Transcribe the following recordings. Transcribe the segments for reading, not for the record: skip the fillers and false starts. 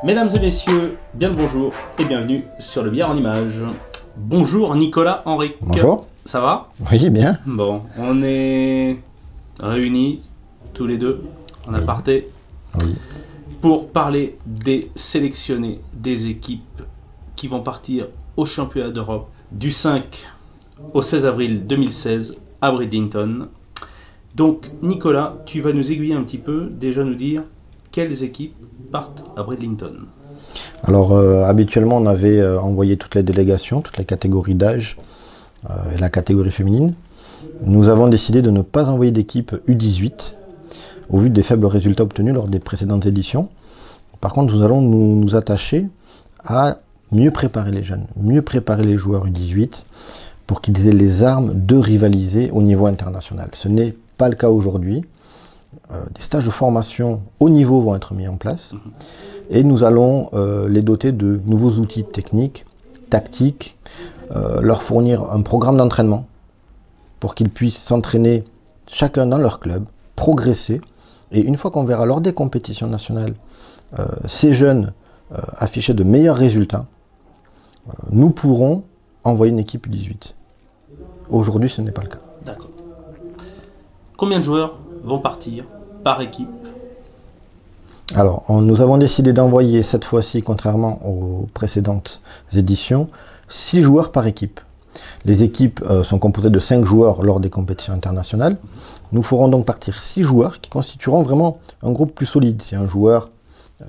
Mesdames et messieurs, bien le bonjour et bienvenue sur le Billard en Images. Bonjour Nicolas Henrique. Bonjour. Ça va? Oui, bien. Bon, on est réunis tous les deux en aparté pour parler des sélectionnés des équipes qui vont partir au championnat d'Europe du 5 au 16 avril 2016 à Bridlington. Donc Nicolas, tu vas nous aiguiller un petit peu, déjà nous dire quelles équipes partent à Bridlington. Alors habituellement on avait envoyé toutes les délégations, toutes les catégories d'âge et la catégorie féminine. Nous avons décidé de ne pas envoyer d'équipe U18 au vu des faibles résultats obtenus lors des précédentes éditions. Par contre nous allons nous attacher à mieux préparer les jeunes, mieux préparer les joueurs U18 pour qu'ils aient les armes de rivaliser au niveau international. Ce n'est pas le cas aujourd'hui. Des stages de formation haut niveau vont être mis en place et nous allons les doter de nouveaux outils techniques, tactiques, leur fournir un programme d'entraînement pour qu'ils puissent s'entraîner chacun dans leur club, progresser, et une fois qu'on verra lors des compétitions nationales ces jeunes afficher de meilleurs résultats, nous pourrons envoyer une équipe U18. Aujourd'hui ce n'est pas le cas. D'accord. Combien de joueurs vont partir par équipe? Alors, nous avons décidé d'envoyer cette fois-ci, contrairement aux précédentes éditions, 6 joueurs par équipe. Les équipes sont composées de 5 joueurs lors des compétitions internationales. Nous ferons donc partir 6 joueurs qui constitueront vraiment un groupe plus solide. Si un joueur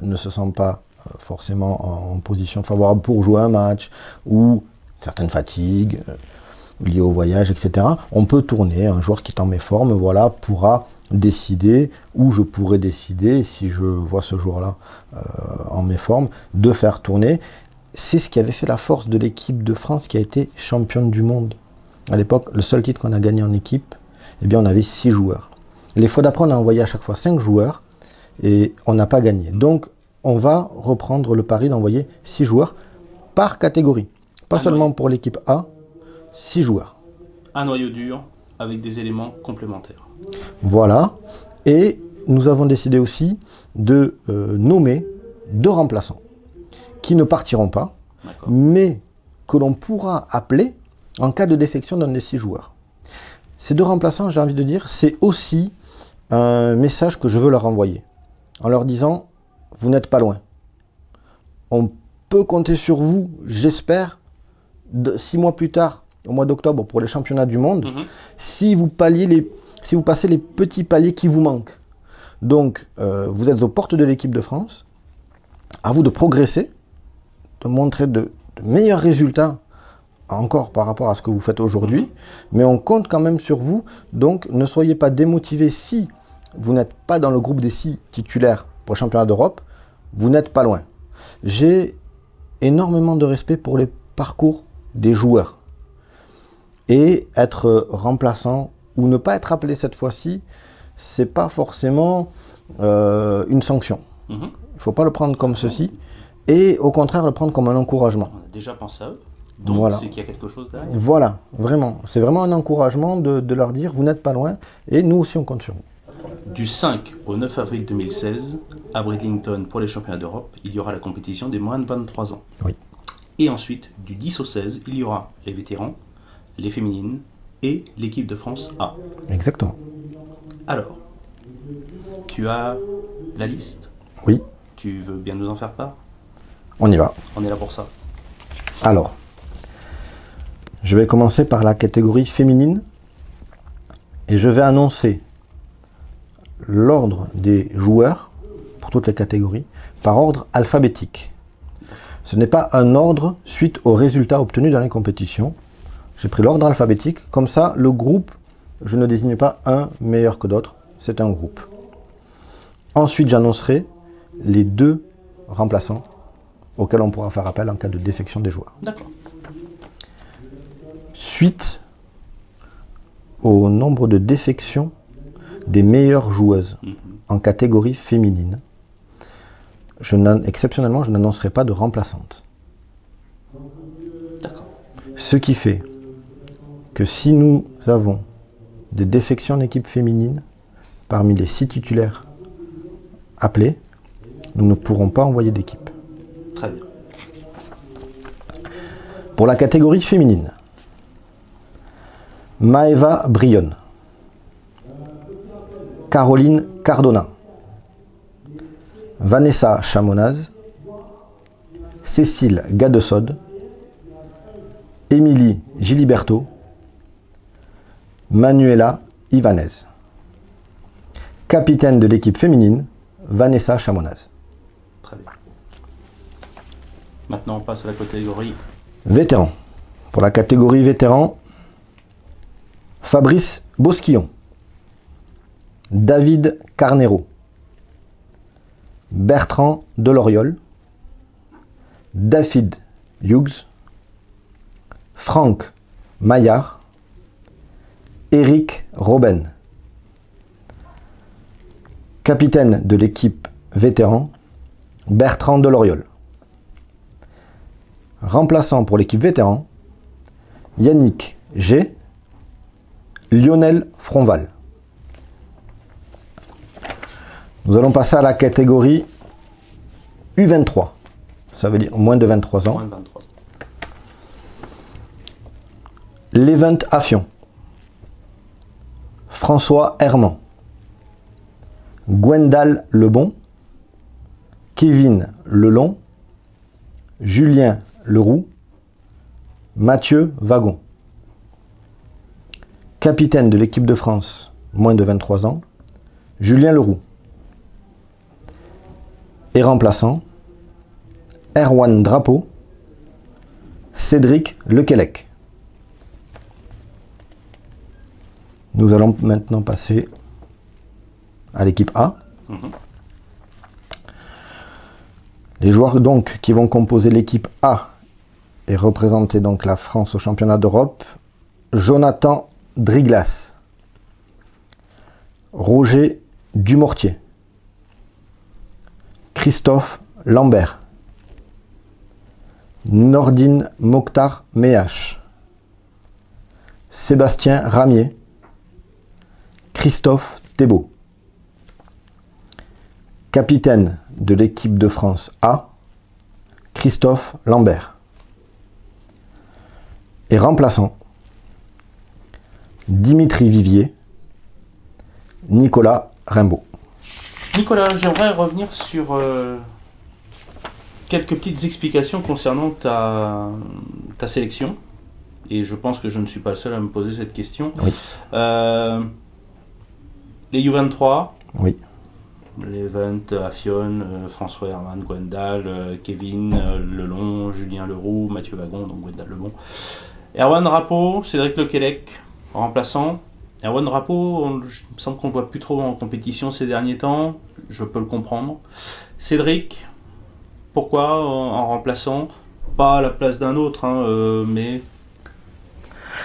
ne se sent pas forcément en position favorable pour jouer un match, ou certaines fatigues liées au voyage, etc., on peut tourner. Un joueur qui est en méforme, voilà, pourra décider, ou je pourrais décider, si je vois ce joueur-là en méforme, de faire tourner. C'est ce qui avait fait la force de l'équipe de France qui a été championne du monde. À l'époque, le seul titre qu'on a gagné en équipe, eh bien, on avait 6 joueurs. Les fois d'après, on a envoyé à chaque fois 5 joueurs et on n'a pas gagné. Donc, on va reprendre le pari d'envoyer 6 joueurs par catégorie. Pas seulement pour l'équipe A, 6 joueurs. Un noyau dur avec des éléments complémentaires. Voilà. Et nous avons décidé aussi de nommer 2 remplaçants qui ne partiront pas, mais que l'on pourra appeler en cas de défection d'un des 6 joueurs. Ces 2 remplaçants, j'ai envie de dire, c'est aussi un message que je veux leur envoyer, en leur disant, vous n'êtes pas loin. On peut compter sur vous, j'espère, 6 mois plus tard, au mois d'octobre, pour les championnats du monde, si vous passez les petits paliers qui vous manquent. Donc, vous êtes aux portes de l'équipe de France, à vous de progresser, de montrer de meilleurs résultats encore par rapport à ce que vous faites aujourd'hui, mais on compte quand même sur vous, donc ne soyez pas démotivés si vous n'êtes pas dans le groupe des 6 titulaires pour le championnat d'Europe, vous n'êtes pas loin. J'ai énormément de respect pour les parcours des joueurs. Et être remplaçant ou ne pas être appelé cette fois-ci, c'est pas forcément une sanction. Il ne faut pas le prendre comme ceci, et au contraire le prendre comme un encouragement. On a déjà pensé à eux, donc voilà. C'est qu'il y a quelque chose derrière. Voilà, vraiment. C'est vraiment un encouragement de leur dire, vous n'êtes pas loin, et nous aussi on compte sur vous. Du 5 au 9 avril 2016, à Bridlington pour les championnats d'Europe, il y aura la compétition des moins de 23 ans. Oui. Et ensuite, du 10 au 16, il y aura les vétérans, les féminines et l'équipe de France A. Exactement. Alors, tu as la liste? Oui. Tu veux bien nous en faire part? On y va. On est là pour ça. Alors, je vais commencer par la catégorie féminine et je vais annoncer l'ordre des joueurs pour toutes les catégories par ordre alphabétique. Ce n'est pas un ordre suite aux résultats obtenus dans les compétitions. J'ai pris l'ordre alphabétique, comme ça le groupe, je ne désigne pas un meilleur que d'autres, c'est un groupe. Ensuite j'annoncerai les 2 remplaçants auxquels on pourra faire appel en cas de défection des joueurs. D'accord. Suite au nombre de défections des meilleures joueuses en catégorie féminine, exceptionnellement je n'annoncerai pas de remplaçante. D'accord. Ce qui fait que si nous avons des défections en équipe féminine parmi les 6 titulaires appelés, nous ne pourrons pas envoyer d'équipe. Très bien. Pour la catégorie féminine, Maëva Brionne, Caroline Cardona, Vanessa Chamonaz, Cécile Gadesod, Émilie Giliberto, Manuela Ivanez. Capitaine de l'équipe féminine, Vanessa Chamonaz. Très bien. Maintenant, on passe à la catégorie vétéran. Pour la catégorie vétéran, Fabrice Bosquillon, David Carnero, Bertrand Deloriol, David Hughes, Franck Maillard, Éric Robben. Capitaine de l'équipe vétéran, Bertrand Deloriol. Remplaçant pour l'équipe vétéran, Yannick G, Lionel Fronval. Nous allons passer à la catégorie U23. Ça veut dire moins de 23 ans. moins de 23 ans. L'Event Affion. François Herman. Gwendal Lebon. Kevin Lelon. Julien Leroux. Mathieu Wagon. Capitaine de l'équipe de France, moins de 23 ans, Julien Leroux. Et remplaçant, Erwan Drapeau, Cédric Lequelec. Nous allons maintenant passer à l'équipe A. Les joueurs donc qui vont composer l'équipe A et représenter donc la France au championnat d'Europe: Jonathan Driglas, Roger Dumortier, Christophe Lambert, Nordine Mokhtar Mehache, Sébastien Ramier, Christophe Thébault. Capitaine de l'équipe de France A, Christophe Lambert. Et remplaçant, Dimitri Vivier, Nicolas Rimbaud. Nicolas, j'aimerais revenir sur quelques petites explications concernant ta sélection. Et je pense que je ne suis pas le seul à me poser cette question. Oui. Les U23, Oui. l'Event Affion, François Herman, Gwendal, Kevin Lelon, Julien Leroux, Mathieu Wagon, donc Gwendal Lebon. Erwan Drapeau, Cédric Lequelec, remplaçant. Erwan Drapeau, il me semble qu'on ne le voit plus trop en compétition ces derniers temps, je peux le comprendre. Cédric, pourquoi en remplaçant? Pas à la place d'un autre, hein, mais...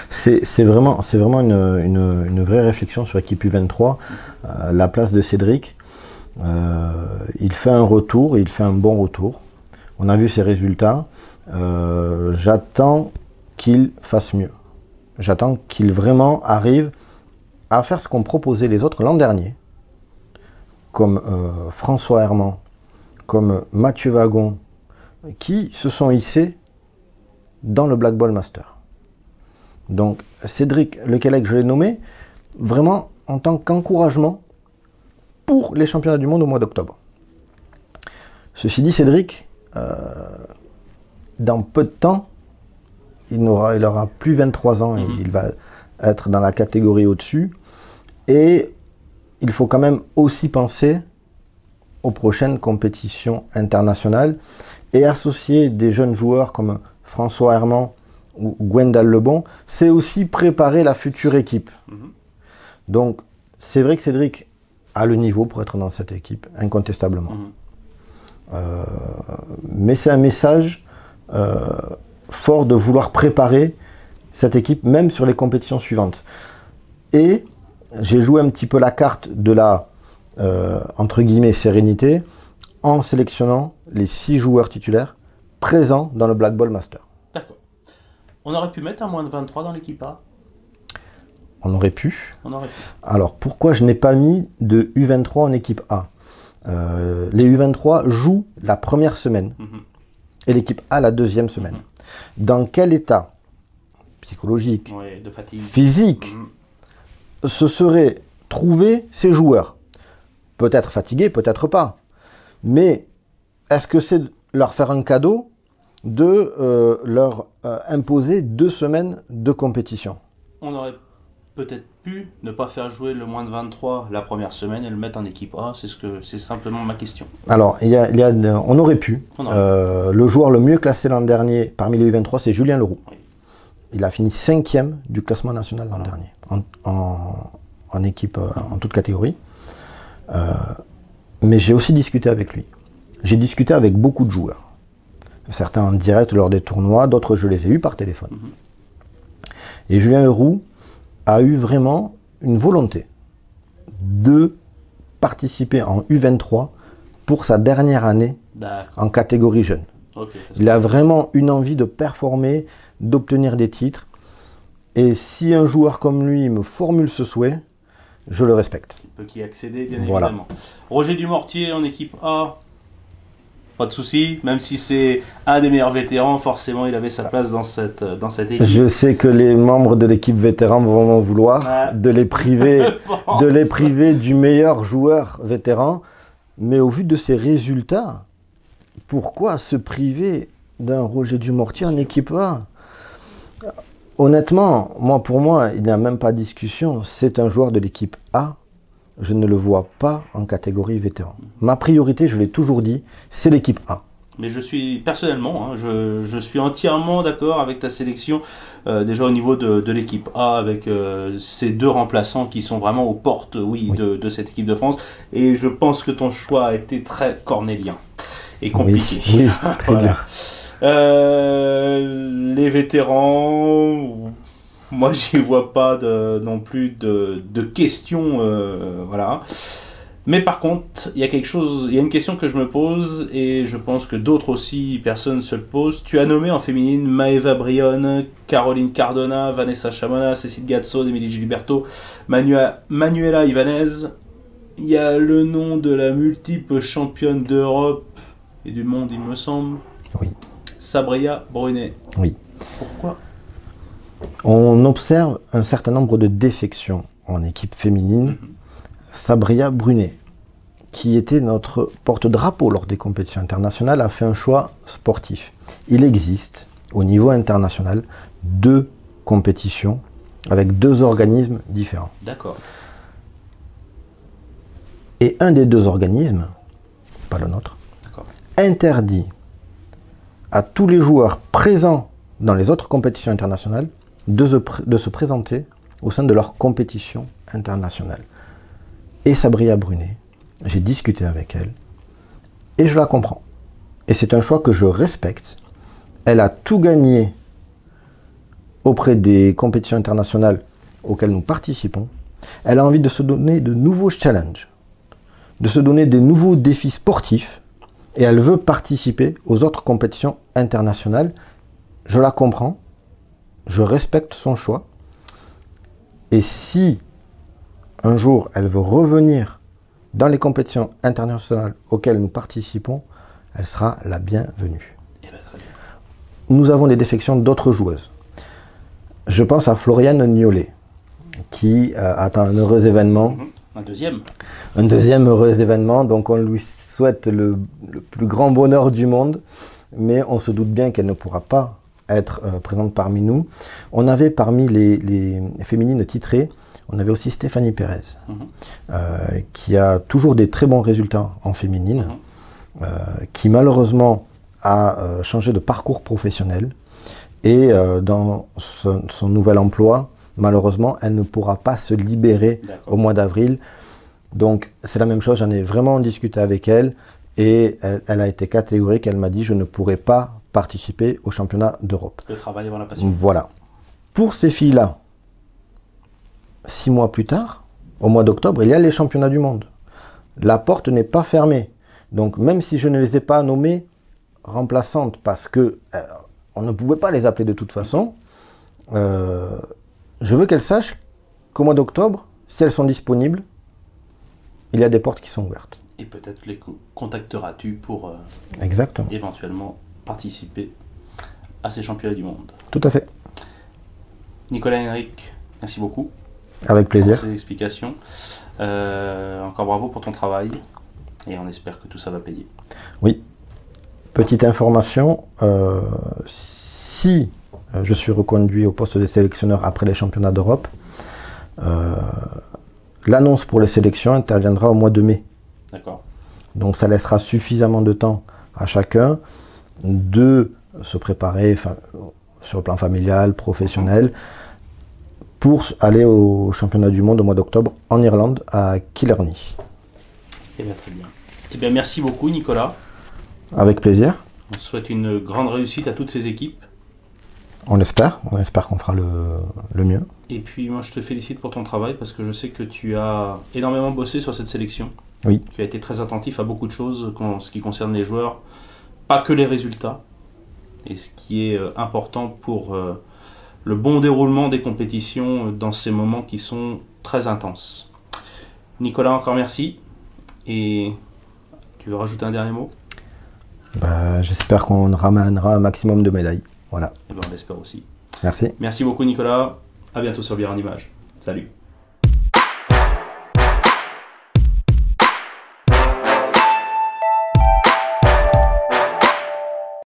C'est vraiment une vraie réflexion sur l'équipe U23. La place de Cédric, il fait un retour, il fait un bon retour. On a vu ses résultats. J'attends qu'il fasse mieux. J'attends qu'il vraiment arrive à faire ce qu'ont proposé les autres l'an dernier, comme François Herman, comme Mathieu Wagon, qui se sont hissés dans le Black Ball Master. Donc Cédric Lequelec, je l'ai nommé vraiment en tant qu'encouragement pour les championnats du monde au mois d'octobre. Ceci dit, Cédric, dans peu de temps, il aura plus 23 ans, et il va être dans la catégorie au-dessus. Et il faut quand même aussi penser aux prochaines compétitions internationales et associer des jeunes joueurs comme François Herman ou Gwendal Lebon, c'est aussi préparer la future équipe. Donc, c'est vrai que Cédric a le niveau pour être dans cette équipe, incontestablement. Mais c'est un message fort de vouloir préparer cette équipe, même sur les compétitions suivantes. Et j'ai joué un petit peu la carte de la, entre guillemets, sérénité, en sélectionnant les 6 joueurs titulaires présents dans le Black Ball Master. D'accord. On aurait pu mettre un moins de 23 dans l'équipe A? On aurait pu. On aurait pu. Alors, pourquoi je n'ai pas mis de U23 en équipe A? Les U23 jouent la première semaine. et l'équipe A la deuxième semaine. Dans quel état psychologique, de fatigue, physique, se seraient trouvés ces joueurs? Peut-être fatigués, peut-être pas. Mais est-ce que c'est leur faire un cadeau de leur imposer 2 semaines de compétition? On aurait peut-être pu ne pas faire jouer le moins de 23 la première semaine et le mettre en équipe A. C'est simplement ma question. Alors, on aurait pu. Le joueur le mieux classé l'an dernier parmi les U23, c'est Julien Leroux. Oui. Il a fini 5e du classement national l'an dernier, en équipe, en toute catégorie. Mais j'ai aussi discuté avec lui. J'ai discuté avec beaucoup de joueurs. Certains en direct lors des tournois, d'autres je les ai eus par téléphone. Et Julien Leroux a eu vraiment une volonté de participer en U23 pour sa dernière année en catégorie jeune. Il a vraiment une envie de performer, d'obtenir des titres. Et si un joueur comme lui me formule ce souhait, je le respecte. Il peut y accéder, bien évidemment. Roger Dumortier en équipe A, pas de souci. Même si c'est un des meilleurs vétérans, forcément, il avait sa place dans cette équipe. Je sais que les membres de l'équipe vétéran vont m'en vouloir de les priver du meilleur joueur vétéran. Mais au vu de ses résultats, pourquoi se priver d'un Roger Dumortier en équipe A? Honnêtement, pour moi, il n'y a même pas de discussion. C'est un joueur de l'équipe A. Je ne le vois pas en catégorie vétéran. Ma priorité, je l'ai toujours dit, c'est l'équipe A. Mais je suis, personnellement, je suis entièrement d'accord avec ta sélection, déjà au niveau de l'équipe A, avec ces 2 remplaçants qui sont vraiment aux portes, de cette équipe de France. Et je pense que ton choix a été très cornélien et compliqué. Oui, très dur. Les vétérans, moi j'y vois pas non plus de questions, voilà. Mais par contre, il y a une question que je me pose et je pense que d'autres aussi personnes se le posent. Tu as nommé en féminine Maëva Brionne, Caroline Cardona, Vanessa Chamona, Cécile Gatso, Émilie Giliberto, Manuela Ibanez. Il y a le nom de la multiple championne d'Europe et du monde, il me semble. Oui. Sabria Brunet. Oui. Pourquoi? On observe un certain nombre de défections en équipe féminine. Sabria Brunet, qui était notre porte-drapeau lors des compétitions internationales, a fait un choix sportif. Il existe, au niveau international, 2 compétitions avec 2 organismes différents. D'accord. Et un des 2 organismes, pas le nôtre, interdit à tous les joueurs présents dans les autres compétitions internationales de se présenter au sein de leur compétition internationale. Et Sabria Brunet, j'ai discuté avec elle et je la comprends. Et c'est un choix que je respecte. Elle a tout gagné auprès des compétitions internationales auxquelles nous participons. Elle a envie de se donner de nouveaux challenges, de se donner des nouveaux défis sportifs et elle veut participer aux autres compétitions internationales. Je la comprends, je respecte son choix. Et si un jour elle veut revenir dans les compétitions internationales auxquelles nous participons, elle sera la bienvenue. Nous avons des défections d'autres joueuses. Je pense à Floriane Niolet, qui attend un heureux événement. Un deuxième. Un deuxième heureux événement, donc on lui souhaite le plus grand bonheur du monde, mais on se doute bien qu'elle ne pourra pas être présente parmi nous. On avait parmi les féminines titrées, on avait aussi Stéphanie Pérez, qui a toujours des très bons résultats en féminine, qui malheureusement a changé de parcours professionnel et dans son nouvel emploi, malheureusement, elle ne pourra pas se libérer au mois d'avril. Donc c'est la même chose, j'en ai vraiment discuté avec elle et elle a été catégorique, elle m'a dit je ne pourrai pas participer au championnat d'Europe. Le travail avant la passion. Voilà. Pour ces filles-là, 6 mois plus tard, au mois d'octobre, il y a les championnats du monde. La porte n'est pas fermée. Donc même si je ne les ai pas nommées remplaçantes parce que on ne pouvait pas les appeler de toute façon, je veux qu'elles sachent qu'au mois d'octobre, si elles sont disponibles, il y a des portes qui sont ouvertes. Et peut-être les contacteras-tu pour Exactement. Éventuellement participer à ces championnats du monde. Tout à fait. Nicolas Henrique, merci beaucoup. Avec plaisir. Pour ces explications. Encore bravo pour ton travail et on espère que tout ça va payer. Oui. Petite information, si je suis reconduit au poste de sélectionneur après les championnats d'Europe, l'annonce pour les sélections interviendra au mois de mai. D'accord. Donc ça laissera suffisamment de temps à chacun de se préparer sur le plan familial, professionnel, pour aller au championnat du monde au mois d'octobre en Irlande, à Killarney. Eh bien, très bien. Eh bien, merci beaucoup, Nicolas. Avec plaisir. On souhaite une grande réussite à toutes ces équipes. On espère qu'on fera le mieux. Et puis, moi, je te félicite pour ton travail parce que je sais que tu as énormément bossé sur cette sélection. Oui. Tu as été très attentif à beaucoup de choses en ce qui concerne les joueurs, pas que les résultats. Et ce qui est important pour le bon déroulement des compétitions dans ces moments qui sont très intenses. Nicolas, encore merci. Et tu veux rajouter un dernier mot? J'espère qu'on ramènera un maximum de médailles. Voilà. Et ben, on l'espère aussi. Merci. Merci beaucoup, Nicolas. À bientôt sur Bière en Images. Salut.